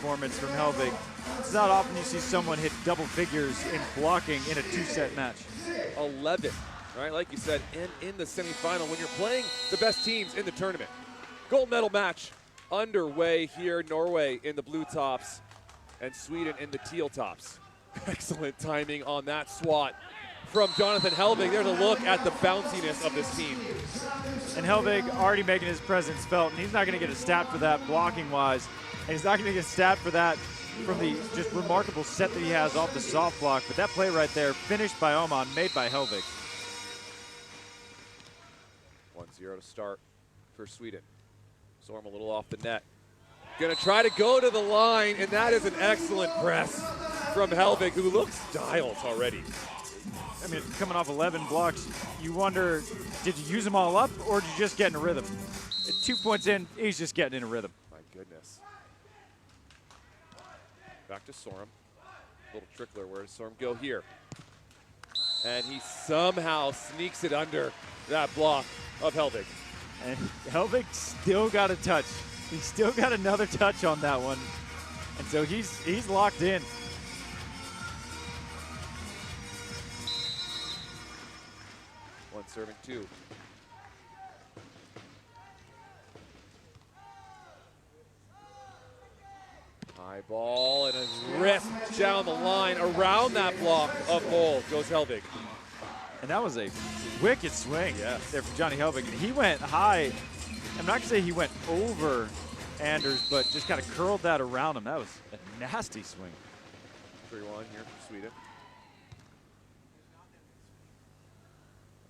performance from Hellvig. It's not often you see someone hit double figures in blocking in a 2-set match. 11, right? Like you said, in the semifinal when you're playing the best teams in the tournament. Gold medal match underway here. Norway in the blue tops and Sweden in the teal tops. Excellent timing on that swat from Jonathan Hellvig. There's a look at the bounciness of this team. And Hellvig already making his presence felt, and he's not going to get a stat for that blocking-wise, and he's not going to get a stat for that from the just remarkable set that he has off the soft block. But that play right there, finished by Oman, made by Hellvig. 1-0 to start for Sweden. Sørum a little off the net. Gonna try to go to the line, and that is an excellent press from Hellvig, who looks dialed already. I mean, coming off 11 blocks, you wonder, did you use them all up, or did you just get in a rhythm? At 2 points in, he's just getting in a rhythm. My goodness. Back to Sørum. Little trickler. Where does Sørum go here? And he somehow sneaks it under that block of Hellvig. And Hellvig still got a touch. He's still got another touch on that one. And so he's locked in. One serving two. High ball and a rip down the line around that block of goal goes Hellvig. And that was a wicked swing there from Johnny Hellvig. And he went high. I'm not going to say he went over Anders, but just kind of curled that around him. That was a nasty swing. 3-1 here for Sweden.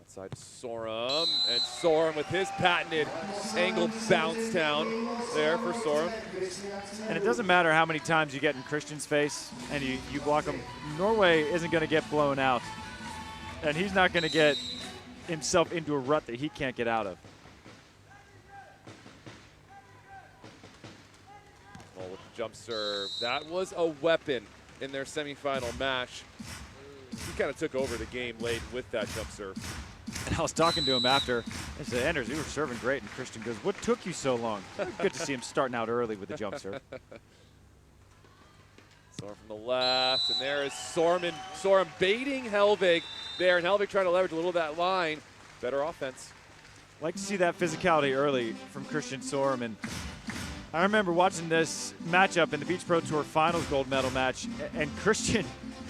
Outside Sørum, and Sørum with his patented angled bounce down there for Sørum. And it doesn't matter how many times you get in Christian's face and you block him. Norway isn't going to get blown out. And he's not going to get himself into a rut that he can't get out of. Well, with the jump serve, that was a weapon in their semifinal match. He kind of took over the game late with that jump serve. And I was talking to him after. I said, Anders, you were serving great. And Christian goes, what took you so long? Good to see him starting out early with the jump serve. Sørum from the left, and there is Sørum baiting Hellvig there, and Hellvig trying to leverage a little of that line. Better offense. Like to see that physicality early from Christian Sørum. And I remember watching this matchup in the Beach Pro Tour Finals gold medal match, and Christian,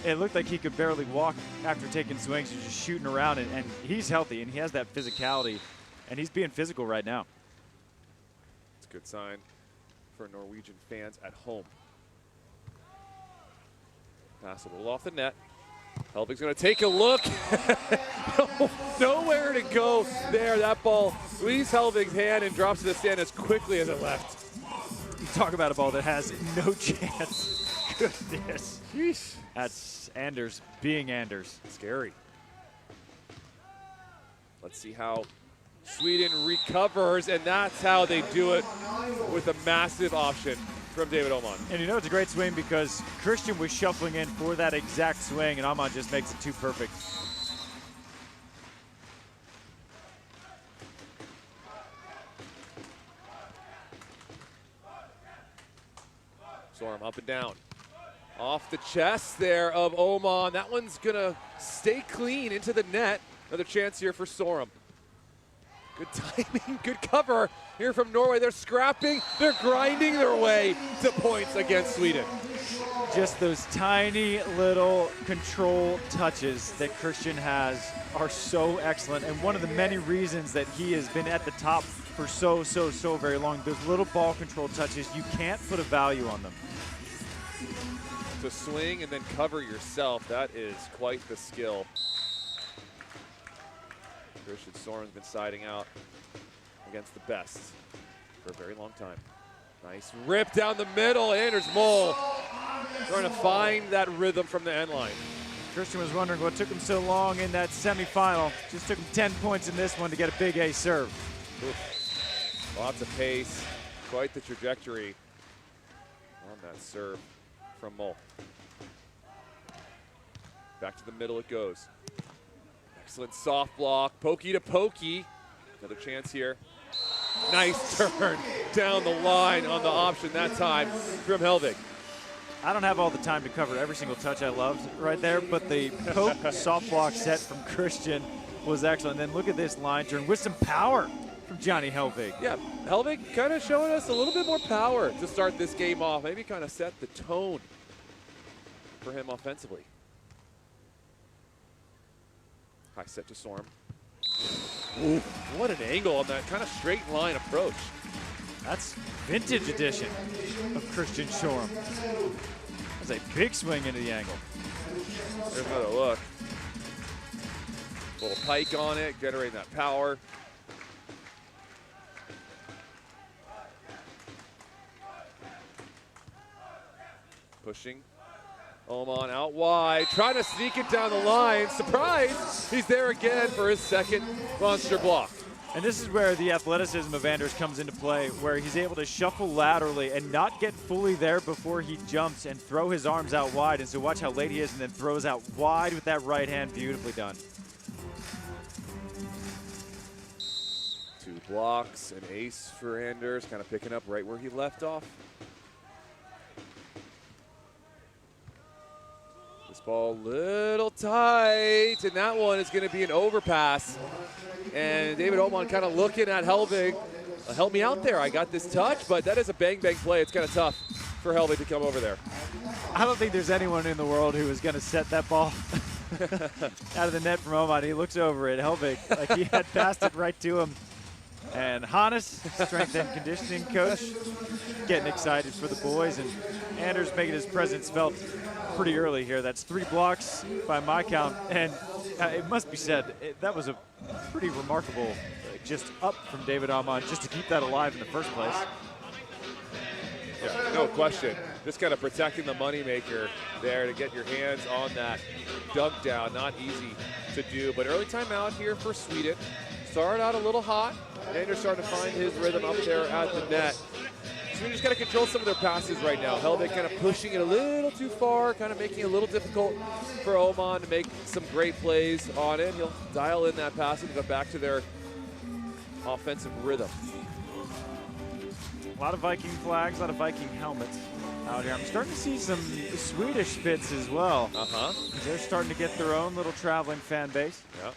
it looked like he could barely walk after taking swings. He's just shooting around, and he's healthy, and he has that physicality, and he's being physical right now. It's a good sign for Norwegian fans at home. Pass a little off the net. Hellvig's going to take a look. Nowhere to go there. That ball leaves Hellvig's hand and drops to the stand as quickly as it left. You talk about a ball that has no chance. Goodness. Jeez. That's Anders being Anders. Scary. Let's see how Sweden recovers, and that's how they do it with a massive option from David Oman. And you know it's a great swing because Christian was shuffling in for that exact swing, and Oman just makes it too perfect. Sørum up and down. Off the chest there of Oman. That one's gonna stay clean into the net. Another chance here for Sørum. Good timing, good cover here from Norway. They're scrapping, they're grinding their way to points against Sweden. Just those tiny little control touches that Christian has are so excellent, and one of the many reasons that he has been at the top for so very long. Those little ball control touches, you can't put a value on them. To swing and then cover yourself, that is quite the skill. Christian Sørum's been siding out against the best for a very long time. Nice rip down the middle. Anders Mol trying to find that rhythm from the end line. Christian was wondering what took him so long in that semifinal. Just took him 10 points in this one to get a big A serve. Oof. Lots of pace, quite the trajectory on that serve from Mol. Back to the middle it goes. Excellent soft block, pokey to pokey. Another chance here. Nice turn down the line on the option that time from Hellvig. I don't have all the time to cover every single touch I loved right there, but the poke soft block set from Christian was excellent. And then look at this line turn with some power from Johnny Hellvig. Yeah, Hellvig kind of showing us a little bit more power to start this game off. Maybe kind of set the tone for him offensively. High set to Sørum. Ooh, what an angle on that kind of straight line approach. That's vintage edition of Christian Sørum. That's a big swing into the angle. There's another look. Little pike on it, generating that power. Pushing. Oman out wide, trying to sneak it down the line. Surprise! He's there again for his second monster block. And this is where the athleticism of Anders comes into play, where he's able to shuffle laterally and not get fully there before he jumps and throw his arms out wide. And so watch how late he is and then throws out wide with that right hand. Beautifully done. 2 blocks, an ace for Anders, kind of picking up right where he left off. This ball a little tight, and that one is going to be an overpass. And David Oman kind of looking at Hellvig. Help me out there. I got this touch, but that is a bang-bang play. It's kind of tough for Hellvig to come over there. I don't think there's anyone in the world who is going to set that ball out of the net from Oman. He looks over at Hellvig like he had passed it right to him. And Hannes, strength and conditioning coach, getting excited for the boys. And Anders making his presence felt pretty early here. That's 3 blocks by my count. And it must be said, that was a pretty remarkable just up from David Oman just to keep that alive in the first place. Yeah, no question. Just kind of protecting the moneymaker there to get your hands on that dunk down. Not easy to do, but early timeout here for Sweden. Started out a little hot. Anders starting to find his rhythm up there at the net. Sweden just got to control some of their passes right now. Hellvig kind of pushing it a little too far, kind of making it a little difficult for Oman to make some great plays on it. He'll dial in that pass and go back to their offensive rhythm. A lot of Viking flags, a lot of Viking helmets out here. I'm starting to see some Swedish fits as well. They're starting to get their own little traveling fan base. Yep.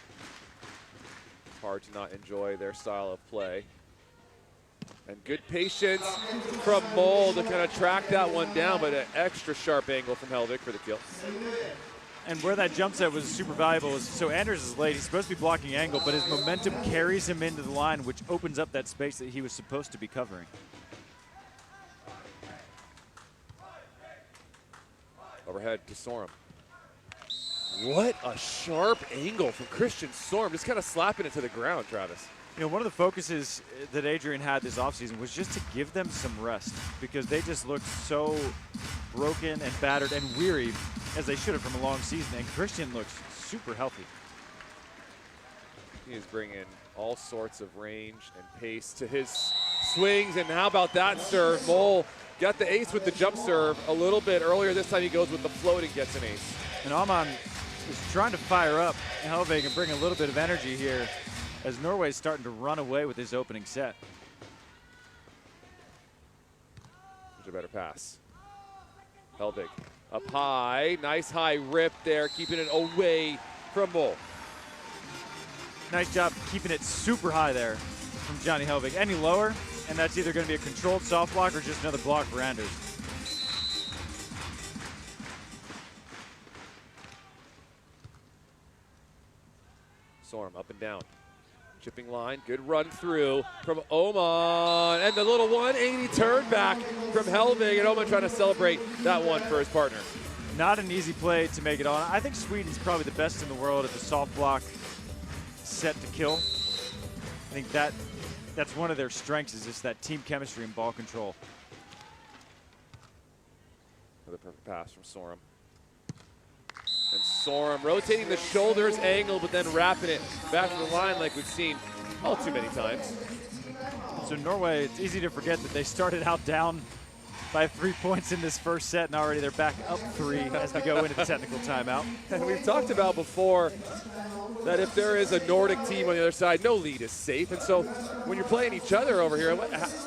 Hard to not enjoy their style of play. And good patience from Mole to kind of track that one down, but an extra sharp angle from Hellvig for the kill. And where that jump set was super valuable was, so Anders is late, he's supposed to be blocking angle, but his momentum carries him into the line, which opens up that space that he was supposed to be covering. Overhead to Sørum. What a sharp angle from Christian Sørum, just kind of slapping it to the ground, Travis. You know, one of the focuses that Adrian had this offseason was just to give them some rest because they just looked so broken and battered and weary, as they should have from a long season, and Christian looks super healthy. He is bringing all sorts of range and pace to his swings, and how about that serve? Mole got the ace with the jump serve a little bit earlier. This time he goes with the float and gets an ace. And Oman is trying to fire up Hellvig and bring a little bit of energy here as Norway is starting to run away with his opening set. There's a better pass. Hellvig up high, nice high rip there, keeping it away from Mole. Nice job keeping it super high there from Johnny Hellvig. Any lower, and that's either going to be a controlled soft block or just another block for Anders. Sørum up and down. Chipping line, good run through from Oman, and the little 180 turn back from Hellvig, and Oman trying to celebrate that one for his partner. Not an easy play to make it on. I think Sweden's probably the best in the world at the soft block set to kill. I think that's one of their strengths, is just that team chemistry and ball control. Another perfect pass from Sørum. And Sørum rotating the shoulders angle, but then wrapping it back to the line like we've seen all too many times. So Norway, it's easy to forget that they started out down by 3 points in this first set, and already they're back up 3 as we go into the technical timeout. And we've talked about before that if there is a Nordic team on the other side, no lead is safe. And so when you're playing each other over here,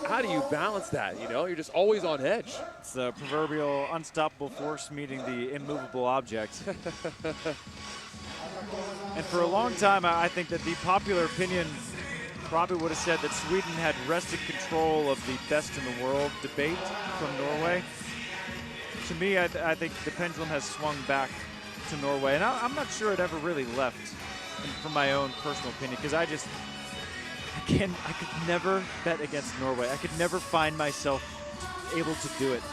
how do you balance that? You know, you're just always on edge. It's the proverbial unstoppable force meeting the immovable object. And for a long time, I think that the popular opinion probably would have said that Sweden had wrested control of the best in the world debate from Norway. To me, I think the pendulum has swung back to Norway, and I'm not sure it ever really left, from my own personal opinion, because I could never bet against Norway. I could never find myself able to do it.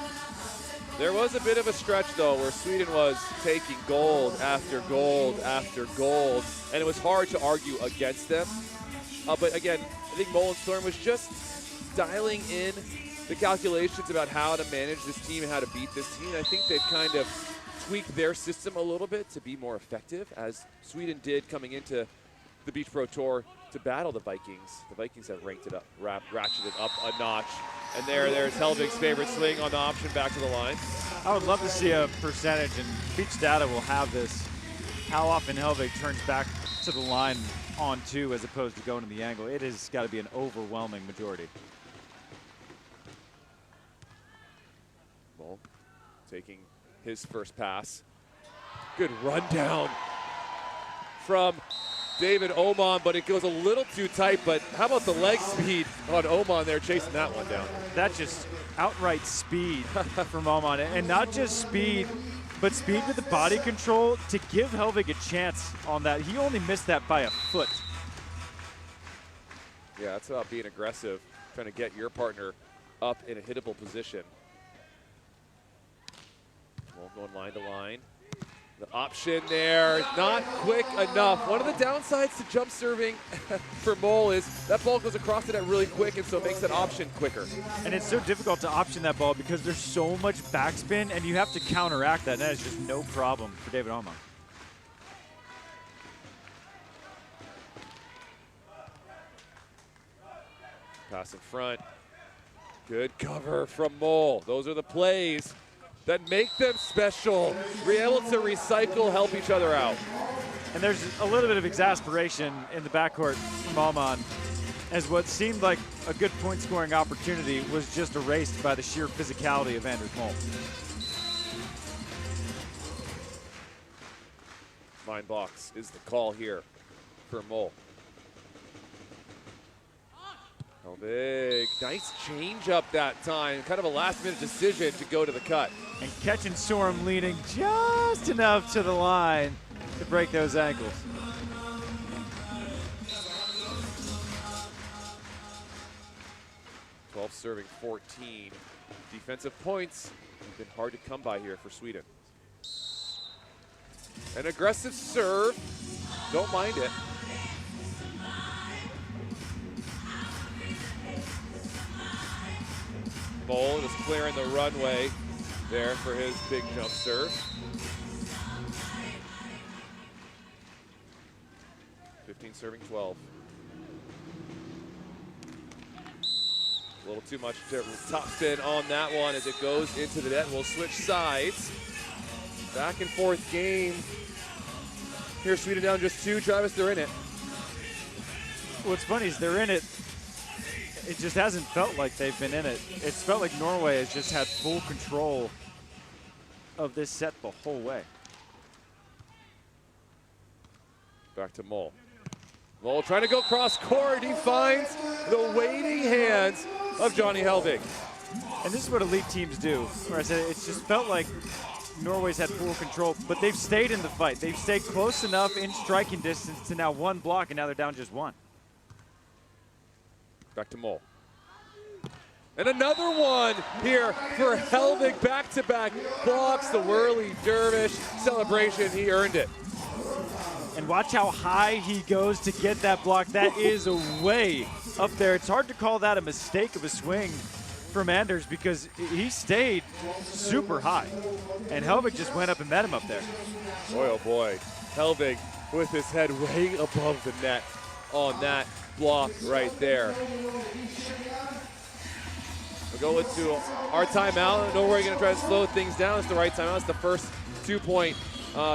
There was a bit of a stretch, though, where Sweden was taking gold after gold after gold, and it was hard to argue against them. But again, I think Mol and Sørum was just dialing in the calculations about how to manage this team and how to beat this team. I think they've kind of tweaked their system a little bit to be more effective, as Sweden did coming into the Beach Pro Tour to battle the Vikings. The Vikings have ranked it up, ratcheted up a notch. And there's Hellvig's favorite swing on the option back to the line. I would love to see a percentage, and Beach Data will have this, how often Hellvig turns back to the line on 2 as opposed to going to the angle. It has got to be an overwhelming majority. Mol taking his first pass. Good rundown from David Oman, but it goes a little too tight. But how about the leg speed on Oman there, chasing that one down? That's just outright speed from Oman, and not just speed, but speed with the body control to give Hellvig a chance on that. He only missed that by a foot. Yeah, that's about being aggressive, trying to get your partner up in a hittable position. Well, going line to line. The option there, not quick enough. One of the downsides to jump serving for Mol is that ball goes across the net really quick, and so it makes that option quicker. And it's so difficult to option that ball because there's so much backspin, and you have to counteract that. And that is just no problem for David Oman. Pass in front. Good cover from Mol. Those are the plays that make them special. Be able to recycle, help each other out. And there's a little bit of exasperation in the backcourt from Oman, as what seemed like a good point-scoring opportunity was just erased by the sheer physicality of Anders Mol. Mine box is the call here for Mol. Oh, big, nice change up that time. Kind of a last-minute decision to go to the cut. And catching Sørum leaning just enough to the line to break those ankles. Serving 14. Defensive points have been hard to come by here for Sweden. An aggressive serve. Don't mind it. Mol is clearing the runway there for his big jump serve. 15 serving 12. A little too much top spin on that one as it goes into the net. We'll switch sides. Back and forth game. Here, Sweden down just 2. Travis, they're in it. What's funny is they're in it. It just hasn't felt like they've been in it. It's felt like Norway has just had full control of this set the whole way. Back to Mol. Mol trying to go cross court. He finds the waiting hands of Johnny Hellvig. And this is what elite teams do. Where I said it's just felt like Norway's had full control, but they've stayed in the fight. They've stayed close enough in striking distance to now 1 block, and now they're down just 1. Back to Mol. And another one here for Hellvig. Back-to-back blocks, the whirly dervish celebration. He earned it. And watch how high he goes to get that block. That is way up there. It's hard to call that a mistake of a swing from Anders because he stayed super high. And Hellvig just went up and met him up there. Boy, oh boy. Hellvig with his head way above the net on that block right there. We'll go into our timeout. Norway going to try to slow things down. It's the right timeout. It's the first 2-point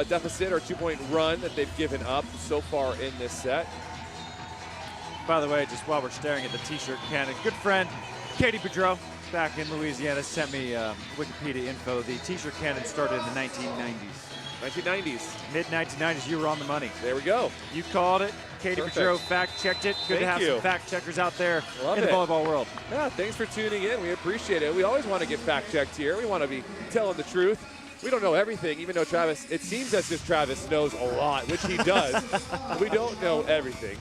deficit or 2-point run that they've given up so far in this set. By the way, just while we're staring at the t-shirt cannon, good friend Katie Boudreau back in Louisiana sent me Wikipedia info. The t-shirt cannon started in the 1990s. 1990s. Mid-1990s, you were on the money. There we go. You called it. Katie Perfect. Boudreau fact-checked it. Good to have some fact-checkers out there in the volleyball world. Yeah, thanks for tuning in. We appreciate it. We always want to get fact-checked here. We want to be telling the truth. We don't know everything, even though Travis, it seems as if Travis knows a lot, which he does. We don't know everything.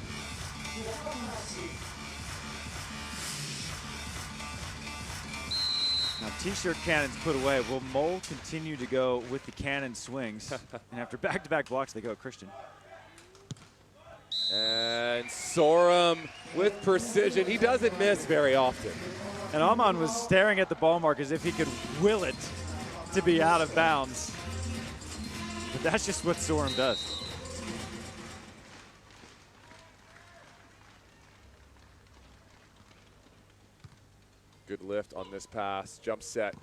Now, t-shirt cannons put away. Will Mole continue to go with the cannon swings? And after back-to-back blocks, they go Christian. And Sørum with precision. He doesn't miss very often. And hman was staring at the ball mark as if he could will it to be out of bounds. But that's just what Sørum does. Good lift on this pass. Jump set.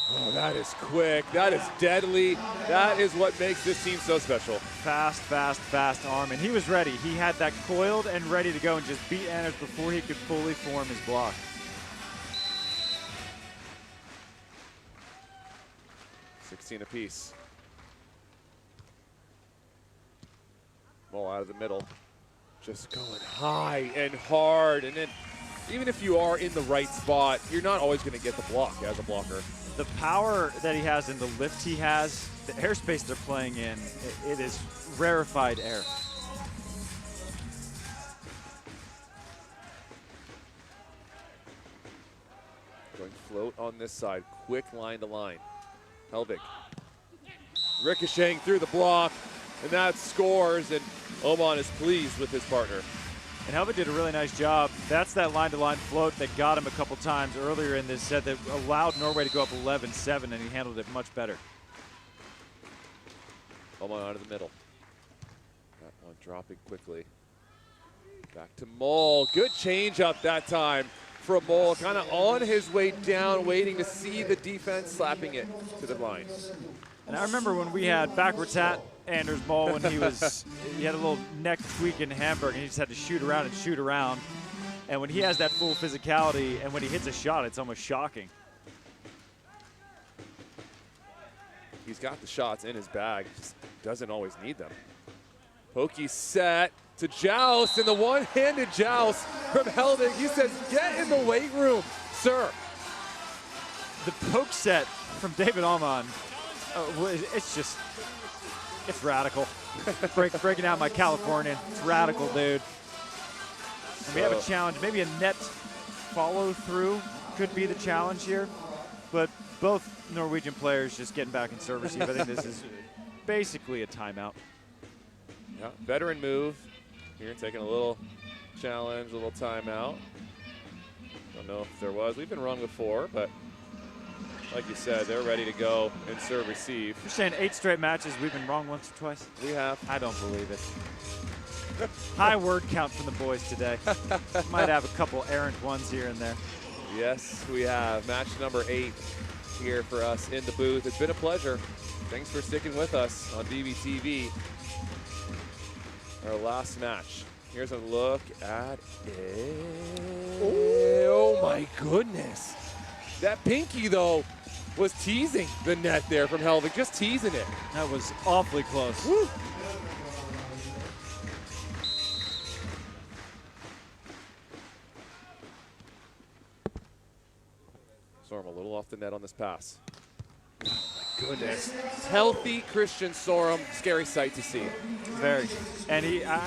Oh, that is quick. That is deadly. That is what makes this team so special. Fast, fast, fast arm. And he was ready. He had that coiled and ready to go and just beat Anders before he could fully form his block. $16 apiece. Ball out of the middle. Just going high and hard. And then even if you are in the right spot, you're not always going to get the block as a blocker. The power that he has and the lift he has, the airspace they're playing in, it is rarefied air. Going float on this side. Quick line to line. Hellvig ricocheting through the block, and that scores, and hman is pleased with his partner. And Hellvig did a really nice job. That's that line-to-line float that got him a couple times earlier in this set that allowed Norway to go up 11-7, and he handled it much better. hman out of the middle. That one dropping quickly. Back to Mole. Good change up that time from Mole. Kind of on his way down, waiting to see the defense, slapping it to the line. And I remember when we had backwards hat Anders Mole when he had a little neck tweak in Hamburg and he just had to shoot around and shoot around. And when he has that full physicality and when he hits a shot, it's almost shocking. He's got the shots in his bag, just doesn't always need them. Pokey set to joust, and the one-handed joust from Hellvig. He says, get in the weight room, sir. The poke set from David hman, it's radical. Breaking out my Californian. It's radical, dude. And we have a challenge. Maybe a net follow-through could be the challenge here. But both Norwegian players just getting back in serve receive. I think this is basically a timeout. Yeah, veteran move. Here, taking a little challenge, a little timeout. Don't know if there was. We've been wrong before, but like you said, they're ready to go and serve receive. You're saying 8 straight matches, we've been wrong once or twice? We have. I don't believe it. High word count from the boys today. Might have a couple errant ones here and there. Yes, we have. Match number 8 here for us in the booth. It's been a pleasure. Thanks for sticking with us on BBTV. Our last match. Here's a look at it. Oh my goodness. That pinky, though, was teasing the net there from Hellvig, just teasing it. That was awfully close. Woo. Sørum a little off the net on this pass. Oh my goodness. Healthy Christian Sørum, scary sight to see. Very. And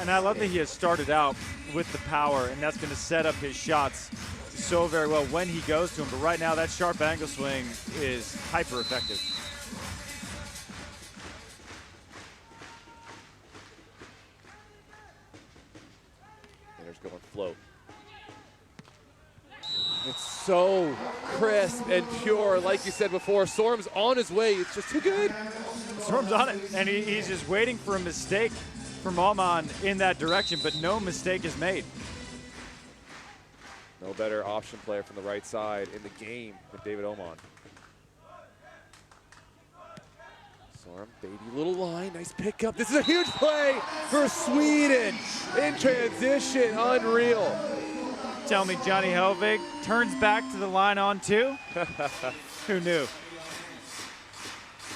I love that he has started out with the power, and that's going to set up his shots so very well when he goes to him. But right now, that sharp angle swing is hyper effective. There's going float. It's so crisp and pure. Like you said before, Sørum's on his way. It's just too good. Sørum's on it, and he's just waiting for a mistake from hman in that direction, but no mistake is made. No better option player from the right side in the game than David Oman. Sørum, baby little line, nice pickup. This is a huge play for Sweden in transition, unreal. Tell me Johnny Hellvig turns back to the line on 2? Who knew?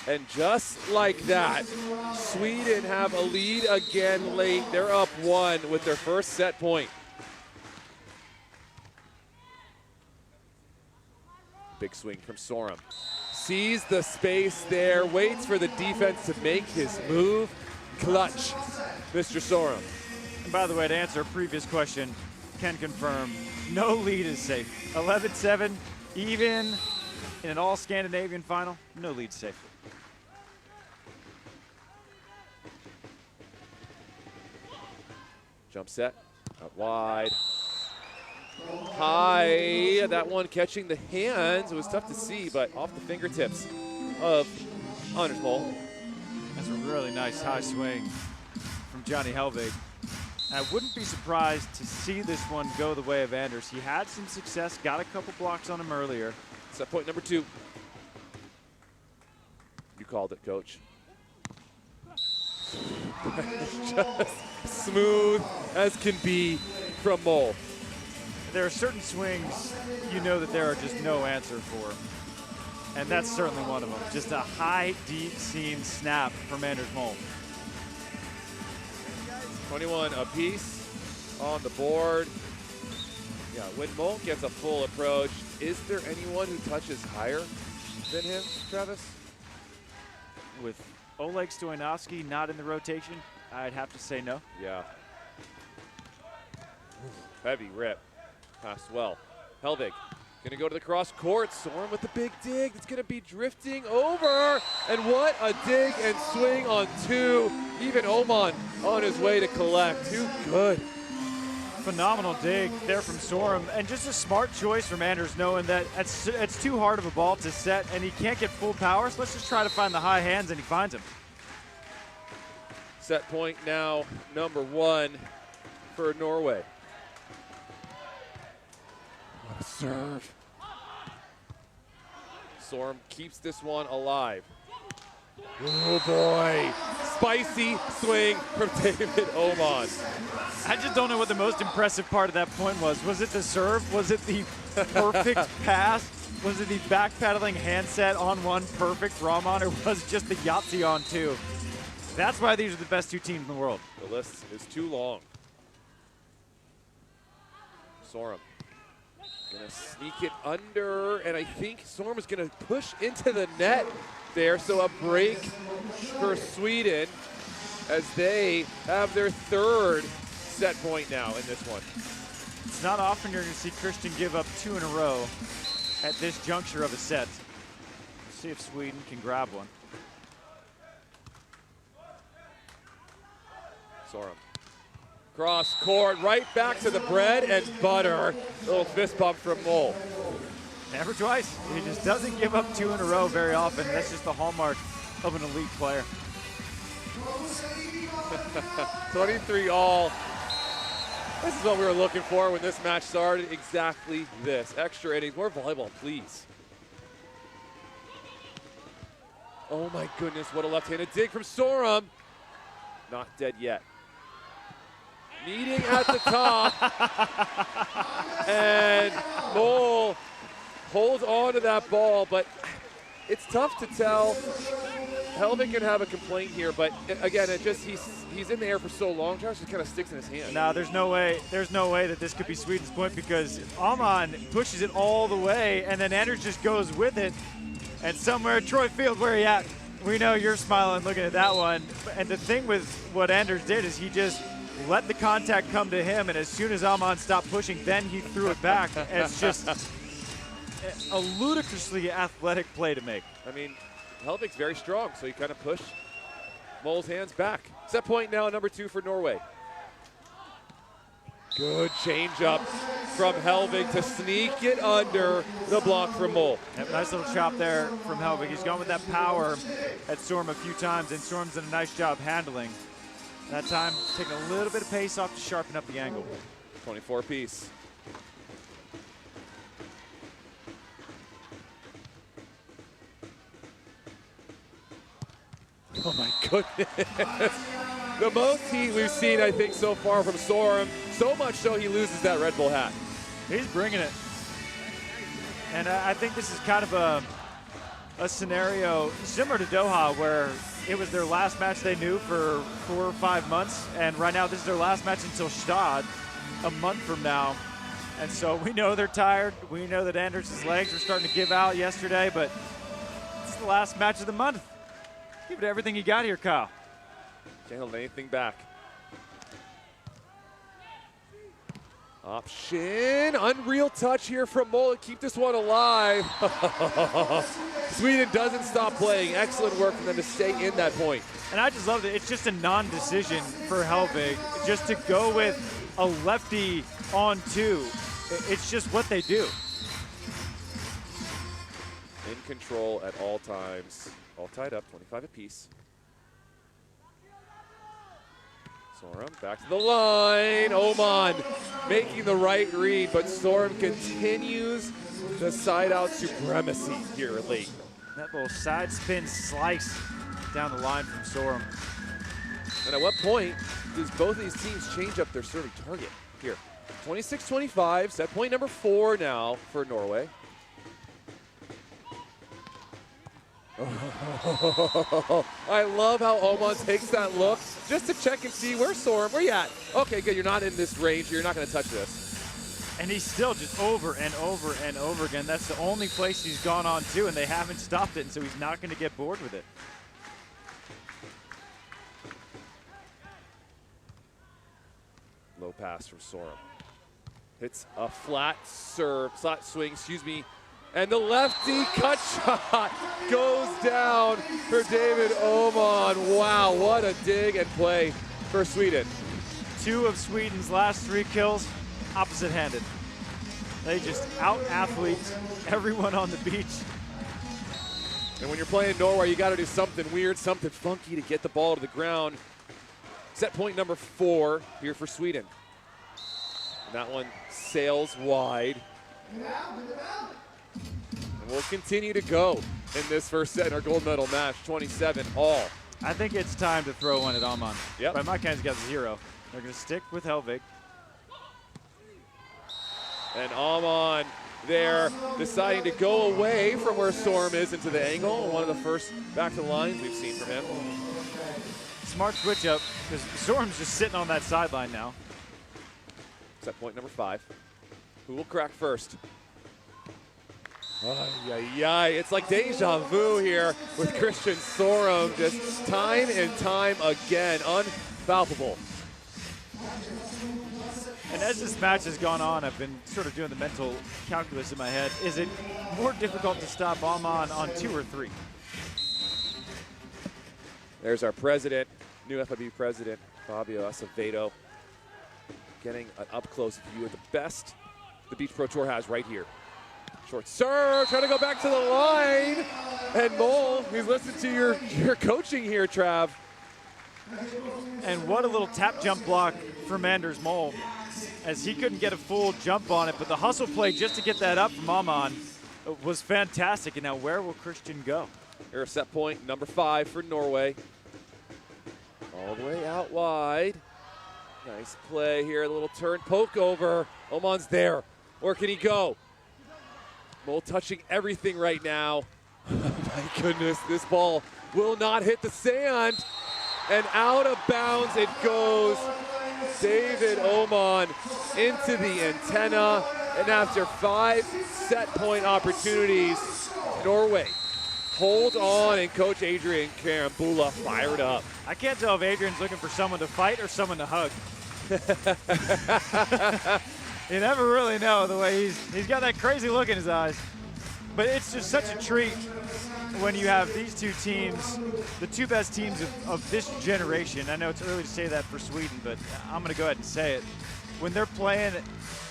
And just like that, Sweden have a lead again late. They're up 1 with their first set point. Big swing from Sørum. Sees the space there, waits for the defense to make his move. Clutch, Mr. Sørum. And by the way, to answer a previous question, can confirm no lead is safe. 11-7, even in an all-Scandinavian final, no lead safe. Jump set, out wide. High, that one catching the hands. It was tough to see, but off the fingertips of Anders Mol. That's a really nice high swing from Johnny Hellvig. I wouldn't be surprised to see this one go the way of Anders. He had some success, got a couple blocks on him earlier. Set point number 2. You called it, coach. Just smooth as can be from Mol. There are certain swings you know that there are just no answer for. And that's certainly one of them. Just a high, deep seam snap from Anders Mol. 21 apiece on the board. Yeah, when Mol gets a full approach, is there anyone who touches higher than him, Travis? With Oleg Stoyanovsky not in the rotation, I'd have to say no. Yeah. Heavy rip. Passed well. Hellvig gonna go to the cross court. Sørum with the big dig. It's gonna be drifting over. And what a dig and swing on 2. Even Oman on his way to collect. Too good. Phenomenal dig there from Sørum, and just a smart choice from Anders, knowing that it's too hard of a ball to set and he can't get full power, so let's just try to find the high hands, and he finds him. Set point now number 1 for Norway. What a serve. Sørum keeps this one alive. Oh boy, spicy swing from David Oman. I just don't know what the most impressive part of that point was. Was it the serve? Was it the perfect pass? Was it the backpedaling handset on 1 perfect Rahman, or was it just the Yahtzee on 2? That's why these are the best 2 teams in the world. The list is too long. Sørum gonna sneak it under, and I think Sørum is gonna push into the net there, so a break for Sweden as they have their 3rd set point now in this one. It's not often you're gonna see Christian give up 2 in a row at this juncture of a set. Let's see if Sweden can grab one. Sørum. Cross court, right back to the bread and butter. Little fist bump from Mol. Never twice. He just doesn't give up 2 in a row very often. That's just the hallmark of an elite player. 23 all. This is what we were looking for when this match started. Exactly this. Extra innings. More volleyball, please. Oh my goodness, what a left-handed dig from Sørum. Not dead yet. Meeting at the top. And Mol holds on to that ball, but it's tough to tell. Hellvig can have a complaint here, but again, it just he's in the air for so long, Josh, it kind of sticks in his hand. No, there's no way that this could be Sweden's point, because Oman pushes it all the way, and then Anders just goes with it. And somewhere, Troy Field, where you at? We know you're smiling looking at that one. And the thing with what Anders did is he just let the contact come to him, and as soon as Oman stopped pushing, then he threw it back. It's just a ludicrously athletic play to make. I mean, Hellvig's very strong, so he kind of pushed Mol's hands back. Set point now, number 2 for Norway. Good change-up from Hellvig to sneak it under the block from Mol. Yep, nice little chop there from Hellvig. He's gone with that power at Sørum a few times, and Storm's done a nice job handling. That time, taking a little bit of pace off to sharpen up the angle. 24 piece. Oh my goodness. The most heat we've seen, I think, so far from Sørum. So much so he loses that Red Bull hat. He's bringing it. And I think this is kind of a scenario similar to Doha, where it was their last match they knew for 4 or 5 months. And right now this is their last match until Stad a month from now. And so we know they're tired. We know that Anders's legs were starting to give out yesterday, but it's the last match of the month. Give it everything you got here, Kyle. Can't hold anything back. Option, unreal touch here from Mola. Keep this one alive. Sweden doesn't stop playing. Excellent work from them to stay in that point. And I just love that it's just a non-decision for Hellvig, just to go with a lefty on 2. It's just what they do. In control at all times. All tied up, 25 apiece. Sørum back to the line. Oman making the right read, but Sørum continues the side-out supremacy here late. That little side spin slice down the line from Sørum. And at what point does both of these teams change up their serving target here? 26-25, set point number 4 now for Norway. I love how Oman takes that look just to check and see where's Sørum, where you at? Okay, good, you're not in this range, you're not gonna touch this. And he's still just over and over and over again. That's the only place he's gone on to, and they haven't stopped it, and so he's not gonna get bored with it. Low pass from Sørum. Hits a flat swing, excuse me. And the lefty cut shot goes down for David Oman. Wow, what a dig and play for Sweden. 2 of Sweden's last 3 kills, opposite-handed. They just out-athlete everyone on the beach. And when you're playing Norway, you got to do something weird, something funky to get the ball to the ground. Set point number 4 here for Sweden. And that one sails wide. And we'll continue to go in this first set in our gold medal match, 27 all. I think it's time to throw one at Oman. Yep. By my count, he's got 0. They're going to stick with Hellvig. And Oman there deciding to go away from where Sørum is into the angle. One of the first back to the lines we've seen from him. Smart switch up, because Sørum's just sitting on that sideline now. Set point number 5. Who will crack first? It's like deja vu here with Christian Sørum, just time and time again, unpalpable. And as this match has gone on, I've been sort of doing the mental calculus in my head. Is it more difficult to stop Oman on 2 or 3? There's our president, new FIB president, Fabio Acevedo, getting an up-close view of the best the Beach Pro Tour has right here. Short serve, trying to go back to the line. And Mole, he's listened to your coaching here, Trav. And what a little tap jump block from Anders Mole, as he couldn't get a full jump on it, but the hustle play just to get that up from Oman was fantastic. And now where will Christian go? Here's set point number 5 for Norway. All the way out wide. Nice play here, a little turn, poke over. Oman's there. Where can he go? Mole touching everything right now. My goodness, this ball will not hit the sand. And out of bounds it goes. David Oman into the antenna. And after 5 set point opportunities, Norway hold on, and Coach Adrian Karambula fired up. I can't tell if Adrian's looking for someone to fight or someone to hug. You never really know the way he's got that crazy look in his eyes. But it's just such a treat when you have these 2 teams, the 2 best teams of this generation. I know it's early to say that for Sweden, but I'm going to go ahead and say it. When they're playing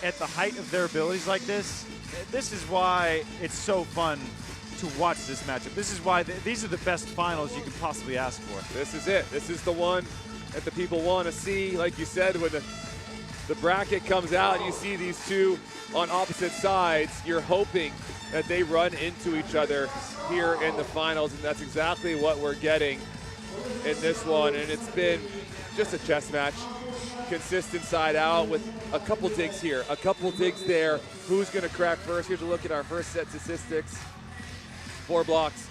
at the height of their abilities like this is why it's so fun to watch this matchup. This is why these are the best finals you can possibly ask for. This is it. This is the one that the people want to see. Like you said, when the bracket comes out and you see these 2 on opposite sides, you're hoping that they run into each other here in the finals, and that's exactly what we're getting. in this one, and it's been just a chess match. Consistent side out with a couple digs here, a couple digs there. Who's going to crack first? Here's a look at our first set statistics. 4 blocks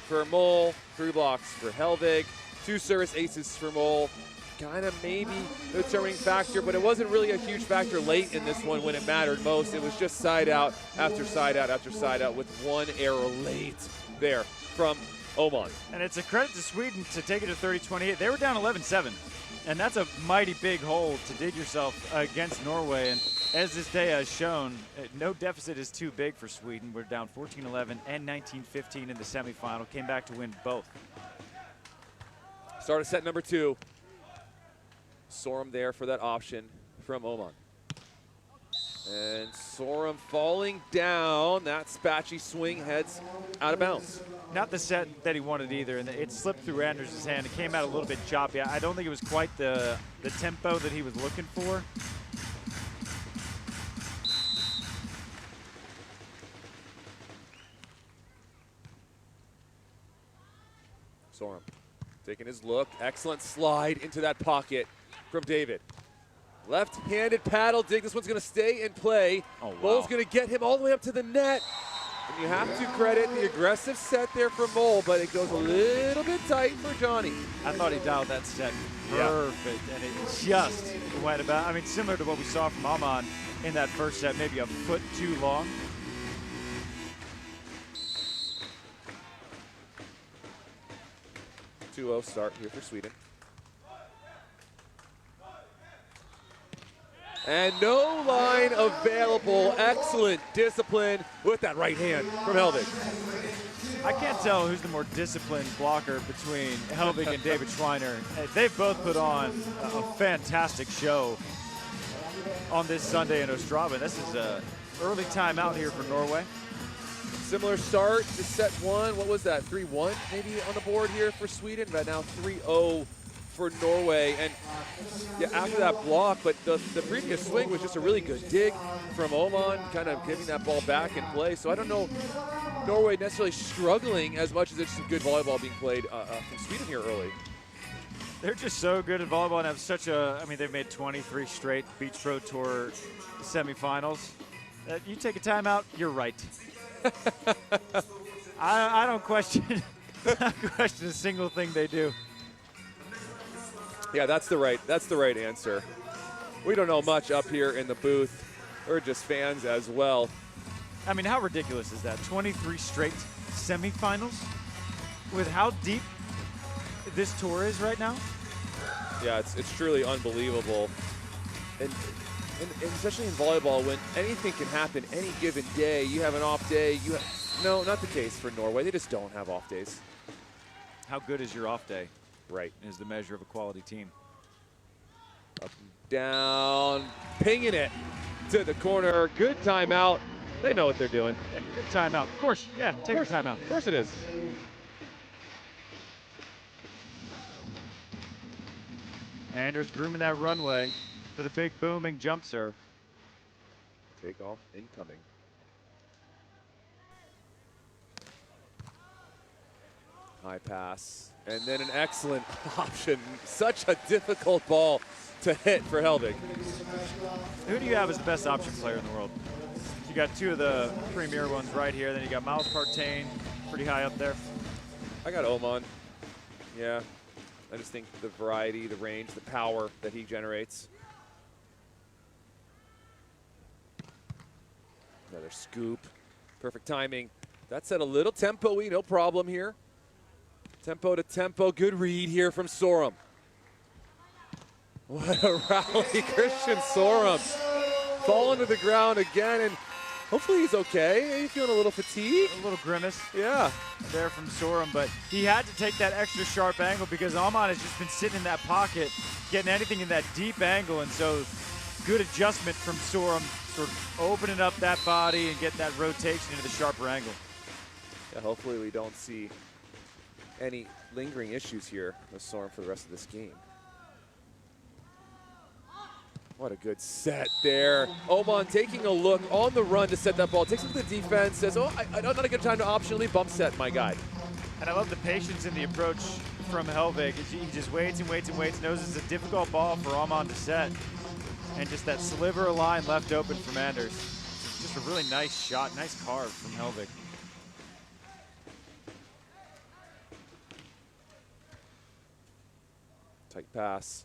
for Mol, 3 blocks for Hellvig, 2 service aces for Mol. Kind of maybe the determining factor, but it wasn't really a huge factor late in this one when it mattered most. It was just side out after side out after side out with 1 error late there from Oman. And it's a credit to Sweden to take it to 30-28. They were down 11-7, and that's a mighty big hole to dig yourself against Norway. And as this day has shown, no deficit is too big for Sweden. We're down 14-11 and 19-15 in the semifinal. Came back to win both. Start of set number 2. Sørum there for that option from Oman. And Sørum falling down. That spatchy swing heads out of bounds. Not the set that he wanted either, and it slipped through Anders' hand. It came out a little bit choppy. I don't think it was quite the tempo that he was looking for. Sørum taking his look. Excellent slide into that pocket from David. Left-handed paddle dig. This one's going to stay in play. Oh, wow. Mol's going to get him all the way up to the net. And you have to credit the aggressive set there from Mol, but it goes a little bit tight for Johnny. I thought he dialed that set perfect, and it just went about. I mean, similar to what we saw from Oman in that first set, maybe a foot too long. (2-0) start here for Sweden. And no line available. Excellent discipline with that right hand from Hellvig. I can't tell who's the more disciplined blocker between Hellvig and David Schweiner. They've both put on a fantastic show on this Sunday in Ostrava. This is an early timeout here for Norway. Similar start to set 1. What was that? 3-1 maybe on the board here for Sweden, but now 3-0 for Norway. And yeah, after that block, but the previous swing was just a really good dig from Oman, kind of giving that ball back in play. So I don't know Norway necessarily struggling as much as it's some good volleyball being played from Sweden here early. They're just so good at volleyball and have such a, I mean, they've made 23 straight Beach Pro Tour semifinals. You take a timeout, you're right. I don't question, a single thing they do. Yeah, that's the right answer. We don't know much up here in the booth. We're just fans as well. I mean, how ridiculous is that? 23 straight semifinals with how deep this tour is right now? Yeah, it's truly unbelievable. And especially in volleyball, when anything can happen any given day, you have an off day. No, not the case for Norway. They just don't have off days. How good is your off day? Right. Is the measure of a quality team. Up and down, pinging it to the corner. Good timeout. They know what they're doing. Yeah, good timeout. Of course, yeah, take your timeout. Of course it is. Anders grooming that runway for the big booming jump serve. Takeoff incoming. High pass, and then an excellent option. Such a difficult ball to hit for Hellvig. Who do you have as the best option player in the world? You got 2 of the premier ones right here. Then you got Miles Partain, pretty high up there. I got Oman. Yeah, I just think the variety, the range, the power that he generates. Another scoop. Perfect timing. That set a little tempo-y, no problem here. Tempo to tempo, good read here from Sørum. What a rally, Christian Sørum. Falling to the ground again, and hopefully he's okay. He's feeling a little fatigued. A little grimace. Yeah. There from Sørum, but he had to take that extra sharp angle because Oman has just been sitting in that pocket, getting anything in that deep angle, and so good adjustment from Sørum, sort of opening up that body and getting that rotation into the sharper angle. Yeah, hopefully we don't see any lingering issues here with Sørum for the rest of this game. What a good set there. Oman taking a look on the run to set that ball. Takes it to the defense, says, oh, not a good time to optionally bump set, my guy. And I love the patience in the approach from Hellvig. He just waits and waits and waits, knows it's a difficult ball for hman to set. And just that sliver of line left open from Anders. Just a really nice shot, nice carve from Hellvig. Tight pass.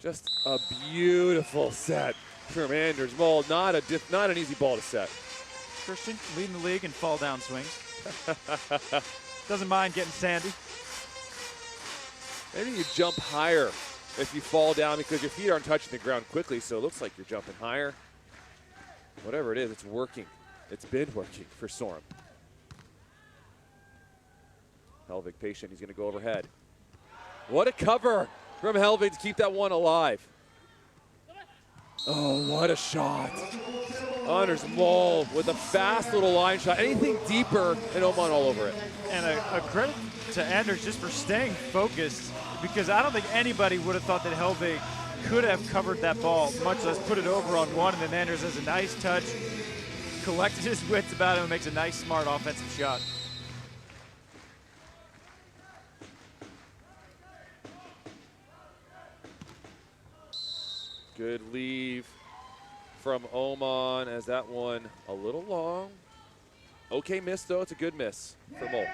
Just a beautiful set from Anders Mold. Not an easy ball to set. Christian leading the league in fall down swings. Doesn't mind getting sandy. Maybe you jump higher if you fall down because your feet aren't touching the ground quickly, so it looks like you're jumping higher. Whatever it is, it's working. It's been working for Sørum. Hellvig patient, he's gonna go overhead. What a cover from Hellvig to keep that one alive. Oh, what a shot. Anders Mold with a fast little line shot. Anything deeper and hman all over it. And a credit to Anders just for staying focused, because I don't think anybody would have thought that Hellvig could have covered that ball, much less put it over on one. And then Anders has a nice touch, collected his wits about him, and makes a nice, smart offensive shot. Good leave from hman as that one a little long. Okay miss though, it's a good miss for Mold.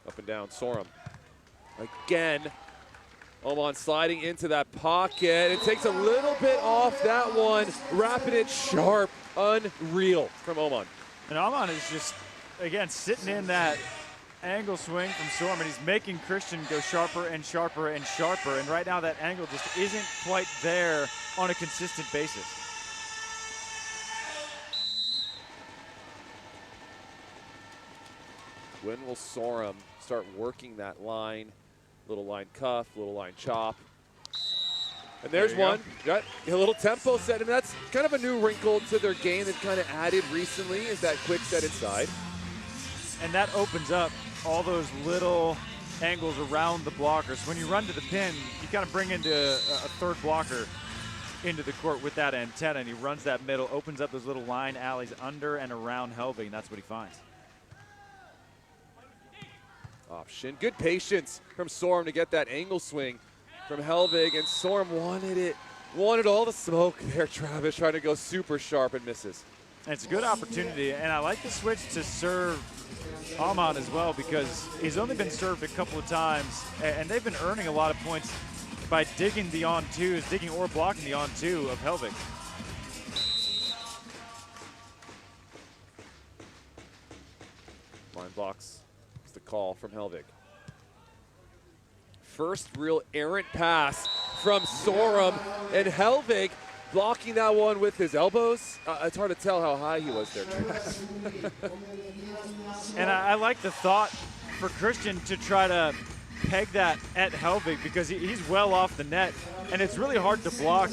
Up and down, Sørum. Again, hman sliding into that pocket. It takes a little bit off that one, wrapping it sharp. Unreal from hman. And hman is just, again, sitting in that angle swing from Sørum, and he's making Christian go sharper and sharper and sharper. And right now that angle just isn't quite there on a consistent basis. When will Sørum start working that line? Little line cuff, little line chop. And there's one. Got a little tempo set, and that's kind of a new wrinkle to their game they've kind of added recently, is that quick set inside. And that opens up all those little angles around the blocker. So when you run to the pin, you kind of bring into a third blocker into the court with that antenna, and he runs that middle, opens up those little line alleys under and around Hellvig, and that's what he finds. Option. Good patience from Sørum to get that angle swing from Hellvig, and Sørum wanted all the smoke there. Travis trying to go super sharp and misses. And it's a good opportunity, and I like the switch to serve hman as well, because he's only been served a couple of times, and they've been earning a lot of points by digging the on-twos, digging or blocking the on-two of Hellvig. Line blocks is the call from Hellvig. First real errant pass from Sørum, and Hellvig blocking that one with his elbows. It's hard to tell how high he was there. And I like the thought for Christian to try to peg that at Hellvig, because he's well off the net, and it's really hard to block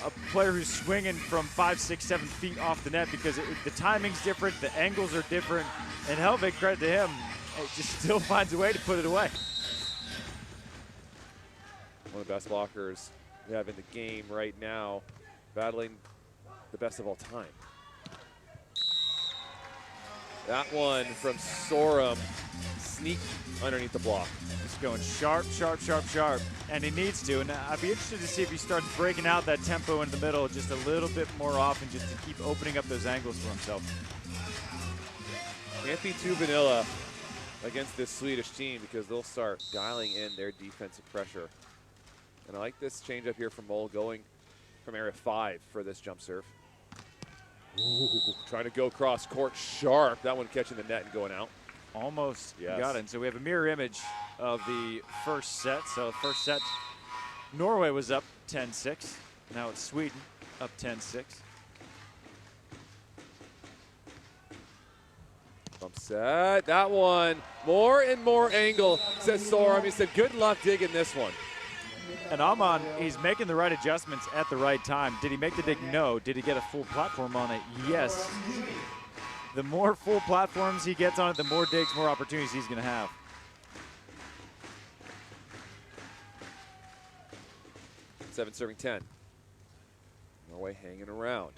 a player who's swinging from 5, 6, 7 feet off the net, because the timing's different, the angles are different, and Hellvig, credit to him, just still finds a way to put it away. One of the best blockers we have in the game right now, battling the best of all time. That one from Sørum, sneak underneath the block. Just going sharp, sharp, sharp, sharp, and he needs to. And I'd be interested to see if he starts breaking out that tempo in the middle just a little bit more often, just to keep opening up those angles for himself. Can't be too vanilla against this Swedish team, because they'll start dialing in their defensive pressure. And I like this change up here from Mold, going from area 5 for this jump serve. Ooh, trying to go cross court sharp. That one catching the net and going out. Almost yes. Got it. And so we have a mirror image of the first set. So first set, Norway was up 10-6. Now it's Sweden up 10-6. Bump set. That one, more and more angle, says Sørum. He said, good luck digging this one. And hman, he's making the right adjustments at the right time. Did he make the dig? No. Did he get a full platform on it? Yes. The more full platforms he gets on it, the more digs, more opportunities he's going to have. 7 serving 10. Norway hanging around.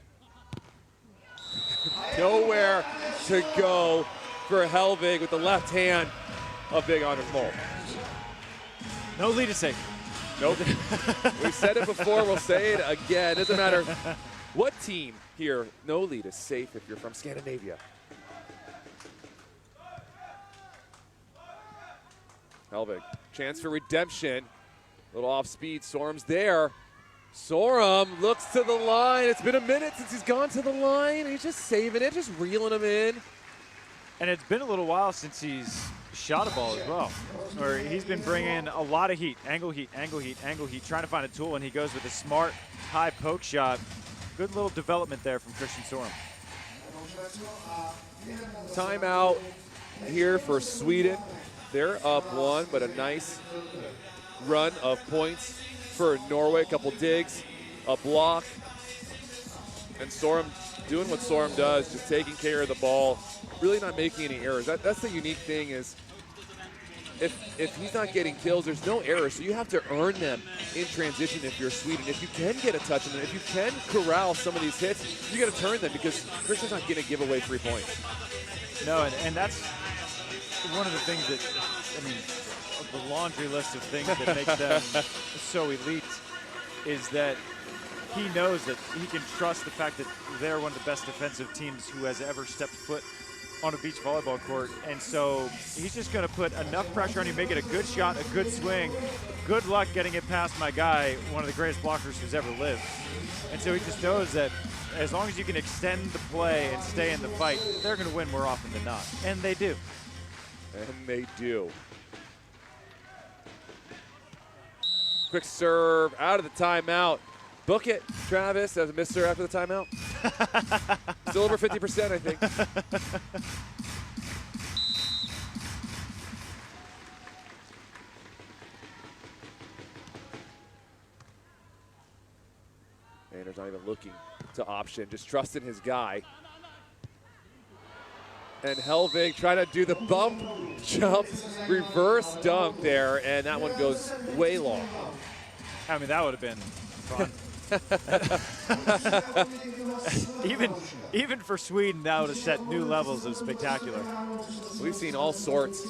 Nowhere to go for Hellvig with the left hand of Big Anders Mole. No lead is safe. Nope. We've said it before, we'll say it again. Doesn't matter what team here, no lead is safe if you're from Scandinavia. Hellvig, chance for redemption. Little off speed, Sørum's there. Sørum looks to the line. It's been a minute since he's gone to the line. He's just saving it, just reeling him in. And it's been a little while since he's shot a ball as well. Or he's been bringing a lot of heat, angle heat, angle heat, angle heat, trying to find a tool, and he goes with a smart high poke shot. Good little development there from Christian Sørum. Timeout here for Sweden. They're up 1, but a nice run of points for Norway. A couple digs, a block, and Sørum doing what Sørum does, just taking care of the ball, really not making any errors. That's the unique thing is if he's not getting kills, there's no errors, so you have to earn them in transition if you're Sweden. If you can get a touch on them, if you can corral some of these hits, you got to turn them because Christian's not going to give away 3 points. No, and that's one of the things that, I mean, the laundry list of things that make them so elite is that he knows that he can trust the fact that they're one of the best defensive teams who has ever stepped foot on a beach volleyball court. And so he's just going to put enough pressure on you, make it a good shot, a good swing. Good luck getting it past my guy, one of the greatest blockers who's ever lived. And so he just knows that as long as you can extend the play and stay in the fight, they're going to win more often than not. And they do. And they do. Quick serve out of the timeout. Book it, Travis, as a missed serve after the timeout. Still over 50%, I think. Maynard's not even looking to option, just trusting his guy. And Hellvig trying to do the bump, jump, reverse dunk there, and that one goes way long. I mean, that would have been fun. even for Sweden, that would have set new levels of spectacular. We've seen all sorts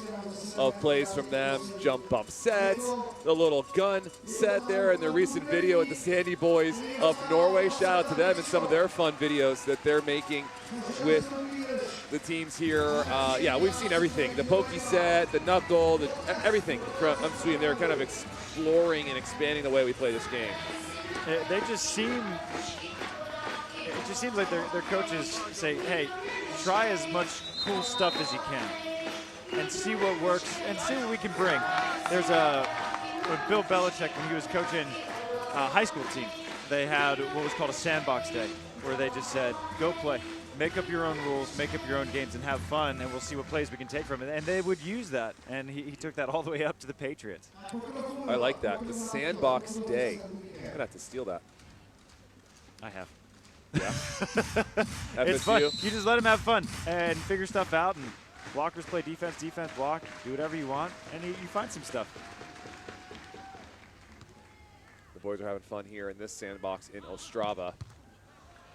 of plays from them. Jump bump sets, the little gun set there in their recent video with the Sandy Boys of Norway. Shout out to them and some of their fun videos that they're making with the teams here. Yeah, we've seen everything. The pokey set, the knuckle, everything from Sweden. They're kind of exploring and expanding the way we play this game. They just seem, it just seems like their coaches say, hey, try as much cool stuff as you can and see what works and see what we can bring. There's with Bill Belichick, when he was coaching a high school team, they had what was called a sandbox day, where they just said, go play. Make up your own rules, make up your own games, and have fun, and we'll see what plays we can take from it. And they would use that, and he took that all the way up to the Patriots. I like that. The sandbox day. I'm going to have to steal that. I have. Yeah? It's fun. You just let them have fun and figure stuff out, and blockers play defense, defense, block, do whatever you want, and you find some stuff. The boys are having fun here in this sandbox in Ostrava.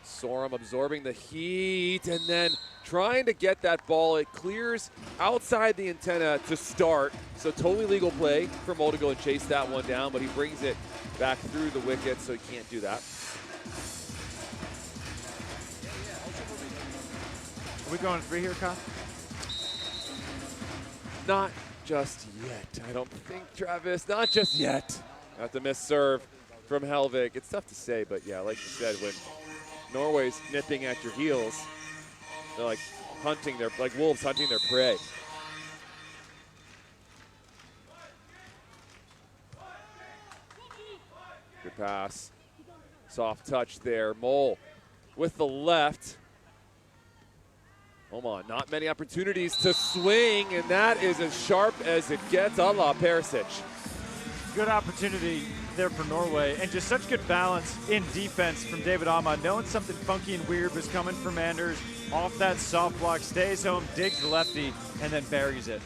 Sørum absorbing the heat and then trying to get that ball. It clears outside the antenna to start. So totally legal play for Mole to go and chase that one down, but he brings it back through the wicket, so he can't do that. Are we going 3 here, Kyle? Not just yet, I don't think, Travis. Not just yet. Got the missed serve from Hellvig. It's tough to say, but yeah, like you said, when Norway's nipping at your heels, they're like hunting their, like wolves hunting their prey. Good pass. Soft touch there. Mole with the left. Oman, not many opportunities to swing, and that is as sharp as it gets, a la Perisic. Good opportunity there for Norway, and just such good balance in defense from David Ahmad, knowing something funky and weird was coming from Anders. Off that soft block, stays home, digs the lefty, and then buries it.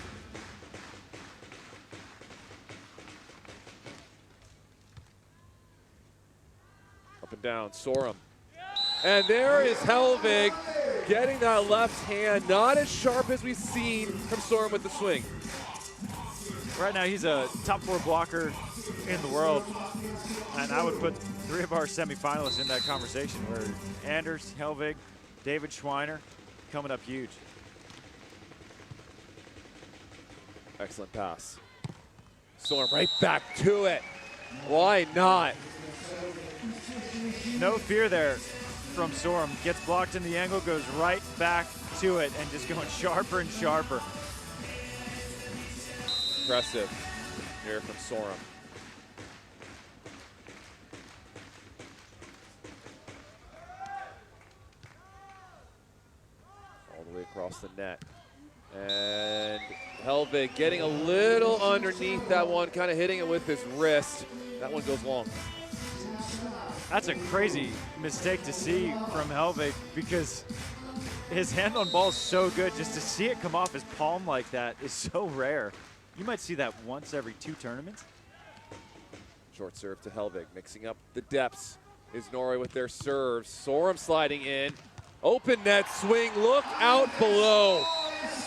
Up and down, Sørum. And there is Hellvig getting that left hand, not as sharp as we've seen from Sørum with the swing. Right now he's a top 4 blocker in the world, and I would put 3 of our semifinalists in that conversation, where Anders, Hellvig, David Schweiner coming up huge. Excellent pass. Sørum right back to it. Why not? No fear there from Sørum. Gets blocked in the angle, goes right back to it, and just going sharper and sharper. Impressive here from Sørum. All the way across the net. And Hellvig getting a little underneath that one, kind of hitting it with his wrist. That one goes long. That's a crazy mistake to see from Hellvig, because his hand on ball is so good. Just to see it come off his palm like that is so rare. You might see that once every 2 tournaments. Short serve to Hellvig, mixing up the depths is Norway with their serves. Sørum sliding in. Open net swing, look out below.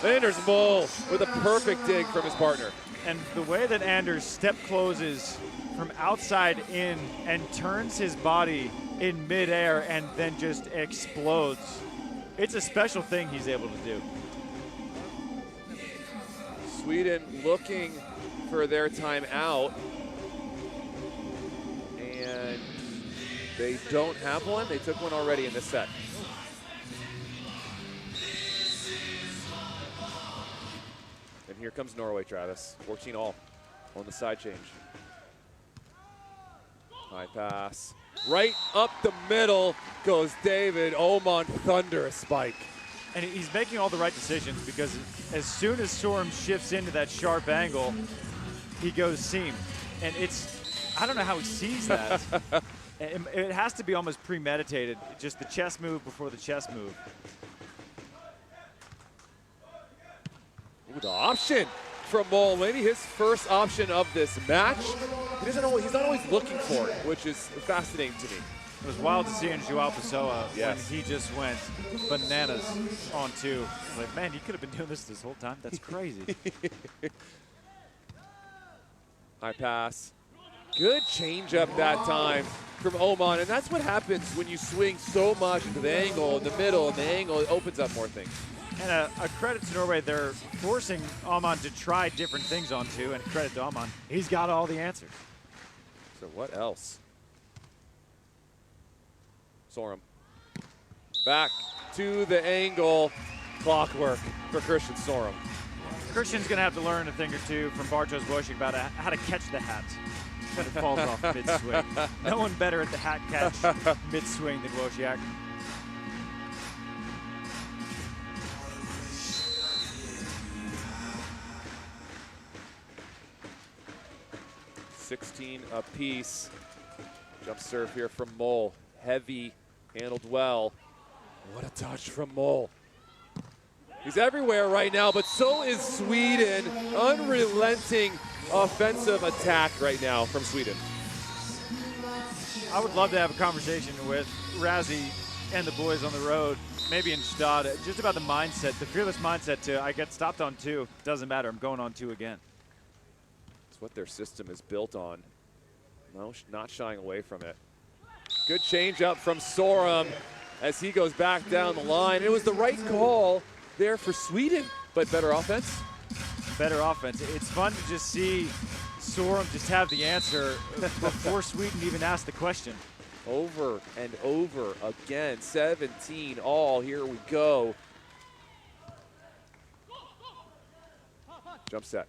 Anders Moll with a perfect dig from his partner. And the way that Anders step closes from outside in and turns his body in midair and then just explodes. It's a special thing he's able to do. Sweden looking for their timeout, and they don't have one. They took one already in this set. And here comes Norway, Travis. 14 all on the side change. High pass. Right up the middle goes David. Oman, thunderous spike. And he's making all the right decisions, because as soon as Sørum shifts into that sharp angle, he goes seam. And it's, I don't know how he sees that. It has to be almost premeditated, just the chest move before the chest move. Ooh, the option from Moll, maybe his first option of this match. He's not always looking for it, which is fascinating to me. It was wild to see in Joao Pessoa Yes. when he just went bananas on 2. Like, man, you could have been doing this whole time. That's crazy. High pass. Good changeup that time from Oman, and that's what happens when you swing so much into the angle, in the middle, and the angle, it opens up more things. And a credit to Norway, they're forcing Oman to try different things on 2, and credit to Oman, he's got all the answers. So what else? Sørum. Back to the angle. Clockwork for Christian Sørum. Christian's going to have to learn a thing or 2 from Bartosz Wojciech about how to catch the hat when it falls off mid-swing. No one better at the hat catch mid-swing than Wojciech. $16 apiece. Jump serve here from Moll. Heavy, handled well. What a touch from Moll. He's everywhere right now, but so is Sweden. Unrelenting offensive attack right now from Sweden. I would love to have a conversation with Razzie and the boys on the road, maybe in Stade, just about the mindset, the fearless mindset to, I get stopped on 2, doesn't matter, I'm going on 2 again. It's what their system is built on. No, not shying away from it. Good change up from Sørum as he goes back down the line. It was the right call there for Sweden, but better offense. Better offense. It's fun to just see Sørum just have the answer before Sweden even asked the question. Over and over again. 17 all. Here we go. Jump set.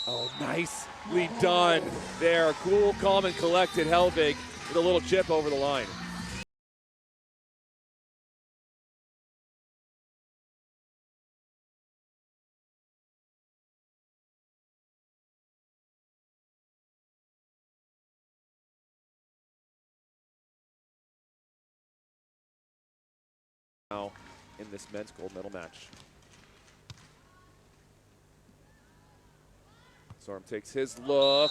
Oh, nicely done there. Cool, calm, and collected Hellvig with a little chip over the line. Now in this men's gold medal match. Sørum takes his look,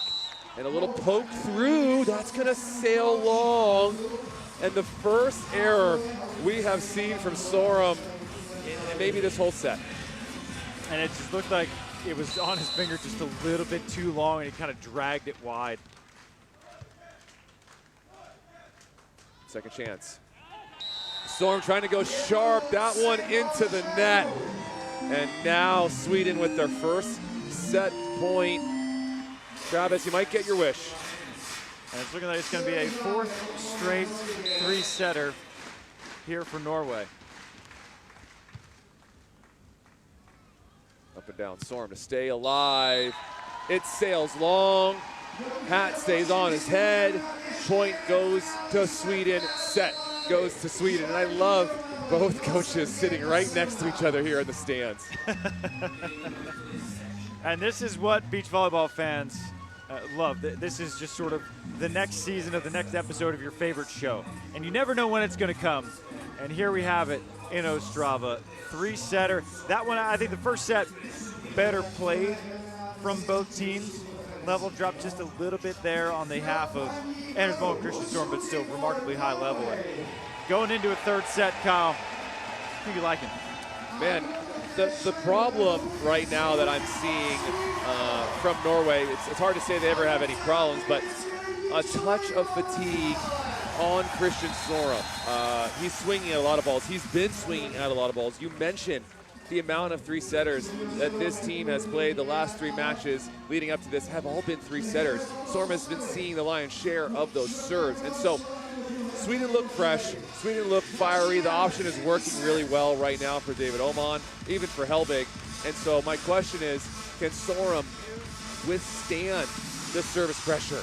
And a little poke through, that's gonna sail long. And the first error we have seen from Sørum in maybe this whole set. And it just looked like it was on his finger just a little bit too long, and he kind of dragged it wide. Second chance. Sørum trying to go sharp, that one into the net. And now Sweden with their first set point. Travis, you might get your wish. And it's looking like it's going to be a fourth straight three-setter here for Norway. Up and down, Sørum to stay alive. It sails long. Hat stays on his head. Point goes to Sweden. Set goes to Sweden. And I love both coaches sitting right next to each other here in the stands. And this is what beach volleyball fans love. This is just sort of the next season of the next episode of your favorite show. And you never know when it's going to come. And here we have it in Ostrava. Three-setter. That one, I think the first set, better played from both teams. Level dropped just a little bit there on the half of Anders Mol and Christian Sørum, but still remarkably high level. And going into a third set, Kyle, who you liking? Man, the problem right now that I'm seeing from Norway, it's hard to say they ever have any problems, but a touch of fatigue on Christian Sørum. He's swinging at a lot of balls. He's been swinging at a lot of balls. You mentioned the amount of three-setters that this team has played. The last three matches leading up to this have all been three-setters. Sørum has been seeing the lion's share of those serves. And so Sweden look fresh. Sweden look fiery. The option is working really well right now for David Oman, even for Hellvig. And so my question is, can Sørum withstand the service pressure?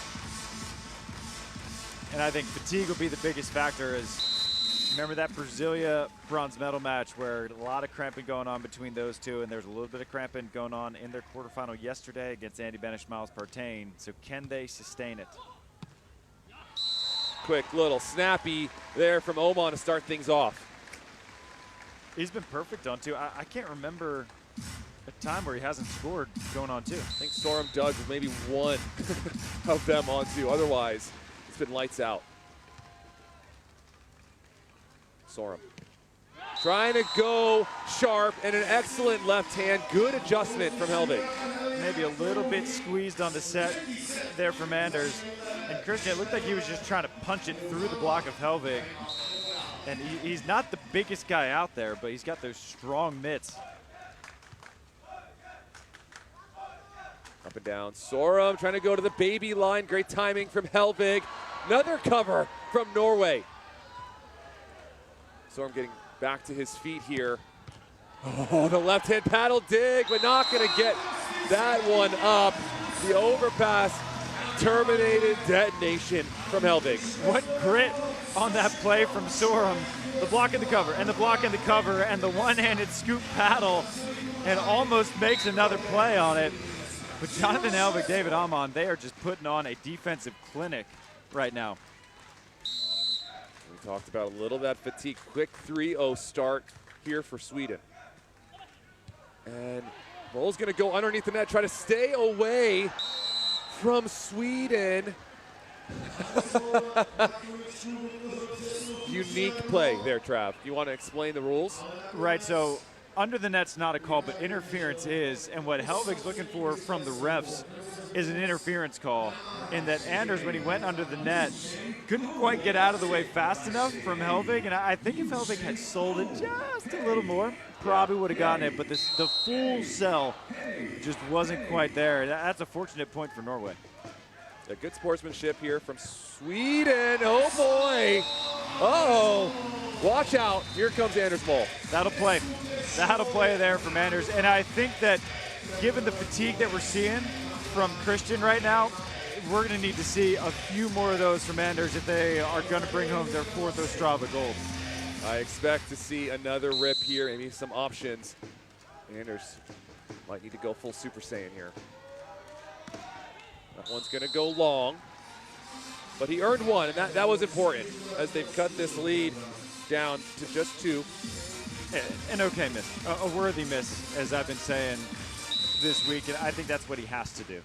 And I think fatigue will be the biggest factor. As remember that Brasilia bronze medal match where a lot of cramping going on between those two, and there's a little bit of cramping going on in their quarterfinal yesterday against Andy Benish, Miles Partain. So can they sustain it? Quick little snappy there from Oman to start things off. He's been perfect on two. I can't remember a time where he hasn't scored going on two. I think Sørum dug with maybe one of them on two. Otherwise, it's been lights out. Sørum trying to go sharp, and an excellent left hand. Good adjustment from Hellvig. Maybe a little bit squeezed on the set there from Anders. And Christian, it looked like he was just trying to punch it through the block of Hellvig. And he's not the biggest guy out there, but he's got those strong mitts. Up and down, Sørum trying to go to the baby line. Great timing from Hellvig. Another cover from Norway. Sørum getting back to his feet here. Oh, the left-hand paddle dig, but not gonna get that one up. The overpass terminated detonation from Hellvig. What grit on that play from Sørum. The block in the cover, and the block in the cover, and the one-handed scoop paddle, and almost makes another play on it. But Jonathan Hellvig, David Oman, they are just putting on a defensive clinic right now. We talked about a little of that fatigue. Quick 3-0 start here for Sweden. And Mol's gonna go underneath the net, try to stay away from Sweden. Unique play there, Trav. You want to explain the rules? Right, so under the net's not a call, but interference is. And what Hellvig's looking for from the refs is an interference call. In that Anders, when he went under the net, couldn't quite get out of the way fast enough from Hellvig. And I think if Hellvig had sold it just a little more, probably would have gotten it. But the full sell just wasn't quite there. That's a fortunate point for Norway. A good sportsmanship here from Sweden. Oh boy. Uh-oh. Watch out. Here comes Anders Mol. That'll play. That'll play there from Anders. And I think that given the fatigue that we're seeing from Christian right now, we're going to need to see a few more of those from Anders if they are going to bring home their fourth Ostrava gold. I expect to see another rip here, maybe some options. Anders might need to go full Super Saiyan here. That one's going to go long, but he earned one, and that was important as they've cut this lead down to just two. An okay miss, a worthy miss, as I've been saying this week, and I think that's what he has to do.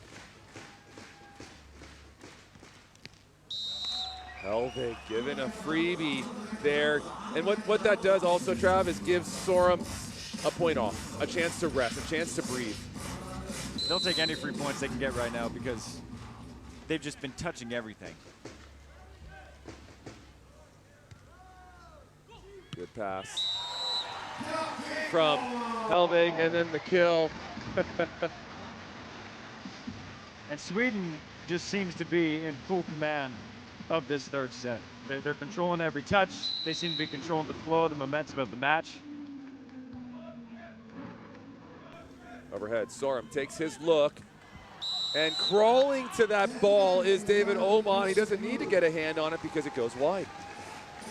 Hellvig giving a freebie there. And what that does also, Trav, is gives Sørum a point off, a chance to rest, a chance to breathe. They'll take any free points they can get right now because they've just been touching everything. Good pass from Hellvig, and then the kill. And Sweden just seems to be in full command of this third set. They're controlling every touch. They seem to be controlling the flow, the momentum of the match. Overhead, Sørum takes his look, and crawling to that ball is David Oman. He doesn't need to get a hand on it because it goes wide.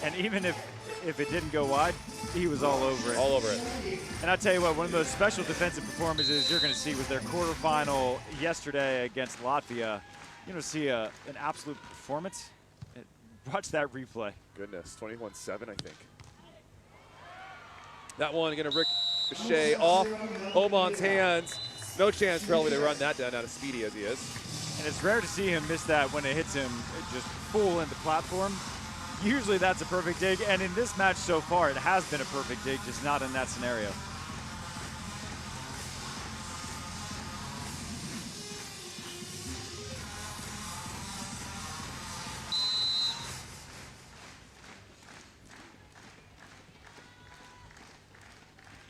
And even if it didn't go wide, he was all over it. All over it. And I'll tell you what, one of those special defensive performances you're going to see was their quarterfinal yesterday against Latvia. You're going to see an absolute performance. Watch that replay. Goodness, 21-7, I think. That one going to ricochet off Oman's hands. No chance for Hellvig to run that down, not as speedy as he is. And it's rare to see him miss that when it hits him just full into platform. Usually that's a perfect dig, and in this match so far, it has been a perfect dig, just not in that scenario.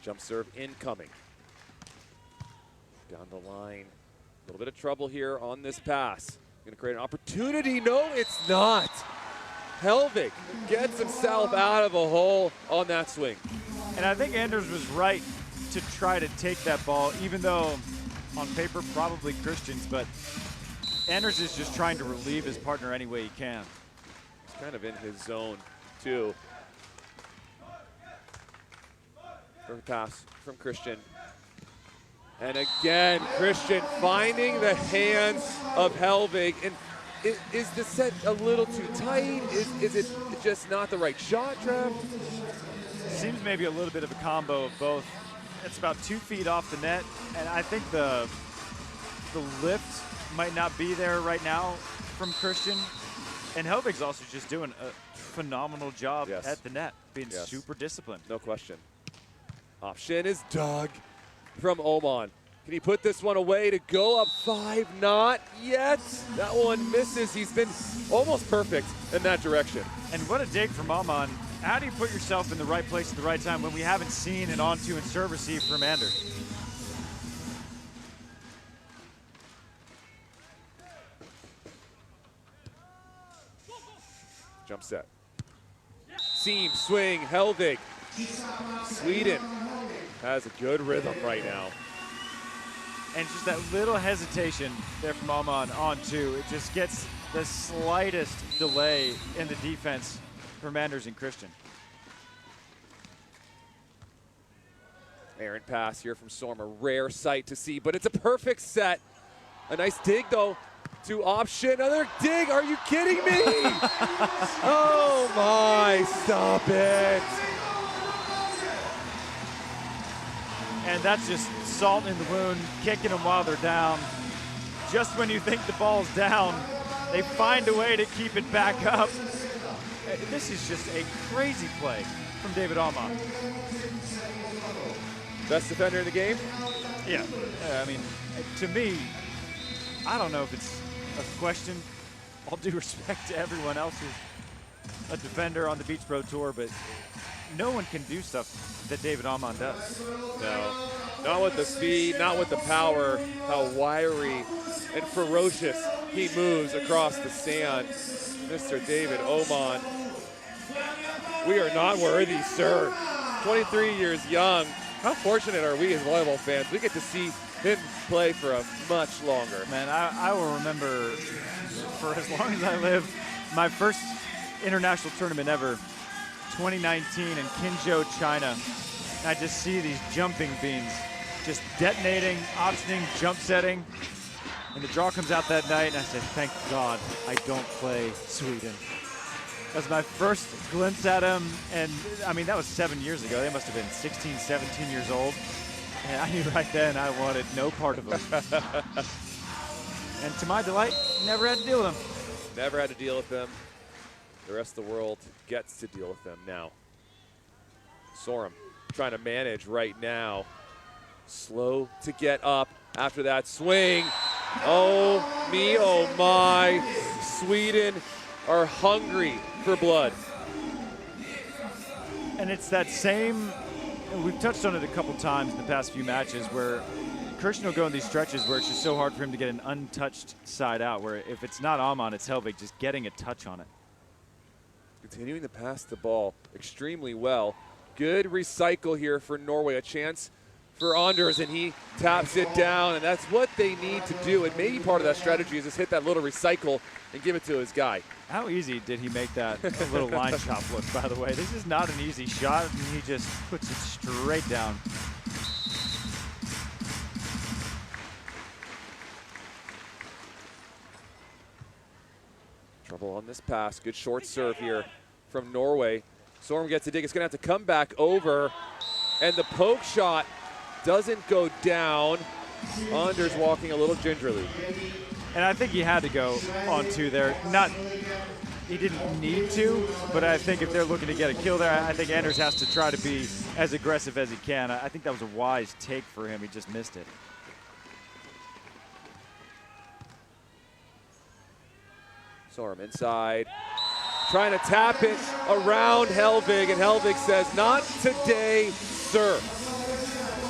Jump serve incoming. Down the line. A little bit of trouble here on this pass. Going to create an opportunity. No, it's not. Hellvig gets himself out of a hole on that swing. And I think Anders was right to try to take that ball, even though on paper probably Christian's, but Anders is just trying to relieve his partner any way he can. He's kind of in his zone, too. Perfect pass from Christian. And again, Christian finding the hands of Hellvig. And is the set a little too tight? Is it just not the right shot, Trev? Seems maybe a little bit of a combo of both. It's about 2 feet off the net, and I think the lift might not be there right now from Christian. And Hellvig's also just doing a phenomenal job at the net, being super disciplined. No question. Option is dug from Oman. Can he put this one away to go up 5? Not yet. That one misses. He's been almost perfect in that direction. And what a dig from Oman. How do you put yourself in the right place at the right time when we haven't seen an on-to and serve receive from Anders? Jump set. Seam, swing, Hellvig. Sweden has a good rhythm right now. And just that little hesitation there from Oman on 2. It just gets the slightest delay in the defense from Anders and Christian. Errant pass here from Sørum, a rare sight to see, but it's a perfect set. A nice dig, though, to option. Another dig, are you kidding me? Oh my, stop it. And that's just salt in the wound, kicking them while they're down. Just when you think the ball's down, they find a way to keep it back up. This is just a crazy play from David Oman. Best defender in the game? Yeah, I mean, to me, I don't know if it's a question. All due respect to everyone else who's a defender on the Beach Pro Tour, but no one can do stuff that David Oman does. No, not with the speed, not with the power, how wiry and ferocious he moves across the sand. Mr. David Oman. We are not worthy, sir. 23 years young. How fortunate are we as volleyball fans? We get to see him play for a much longer. Man, I will remember for as long as I live, my first international tournament ever, 2019 in Qinzhou, China. And I just see these jumping beans just detonating, optioning, jump setting. And the draw comes out that night, and I said, thank God I don't play Sweden. That was my first glimpse at him, and I mean, that was 7 years ago. They must have been 16, 17 years old. And I knew right then I wanted no part of him. And to my delight, never had to deal with him. Never had to deal with him. The rest of the world gets to deal with them now. Sørum trying to manage right now. Slow to get up after that swing. Oh me, oh my. Sweden are hungry for blood. And it's that same, we've touched on it a couple times in the past few matches, where Christian will go in these stretches where it's just so hard for him to get an untouched side out, where if it's not hman, it's Hellvig just getting a touch on it. Continuing to pass the ball extremely well. Good recycle here for Norway. A chance for Anders, and he taps it down, and that's what they need to do. And maybe part of that strategy is just hit that little recycle and give it to his guy. How easy did he make that little line chop look, by the way? This is not an easy shot, and he just puts it straight down. Trouble on this pass. Good short serve here from Norway. Sørum gets a dig. It's going to have to come back over, and the poke shot doesn't go down. Anders walking a little gingerly. And I think he had to go on two there. He didn't need to, but I think if they're looking to get a kill there, I think Anders has to try to be as aggressive as he can. I think that was a wise take for him. He just missed it. Sørum inside, trying to tap it around Hellvig, and Hellvig says, "Not today, sir."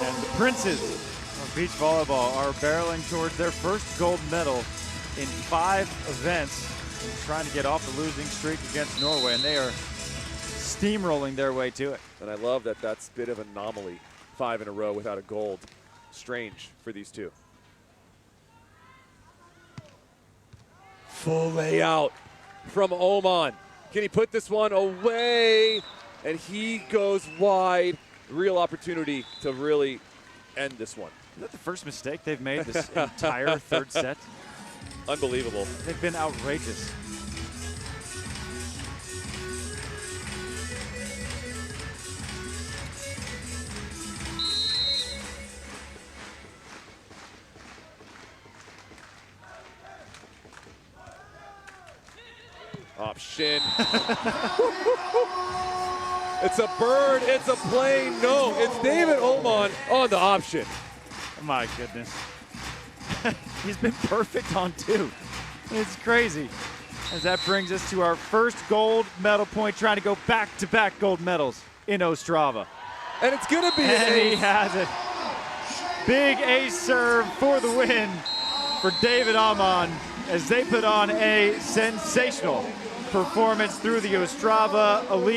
And the princes of beach volleyball are barreling towards their first gold medal in 5 events, and trying to get off the losing streak against Norway, and they are steamrolling their way to it. And I love that that's a bit of an anomaly, 5 in a row without a gold. Strange for these two. Full layout from hman. Can he put this one away? And he goes wide. Real opportunity to really end this one. Is that the first mistake they've made this entire third set? Unbelievable. They've been outrageous. Option. It's a bird, it's a plane. No, it's David hman on the option. My goodness. He's been perfect on 2. It's crazy. As that brings us to our first gold medal point, trying to go back-to-back gold medals in Ostrava. And it's going to be And he has it. Big ace serve for the win for David hman as they put on a sensational performance through the Ostrava Elite.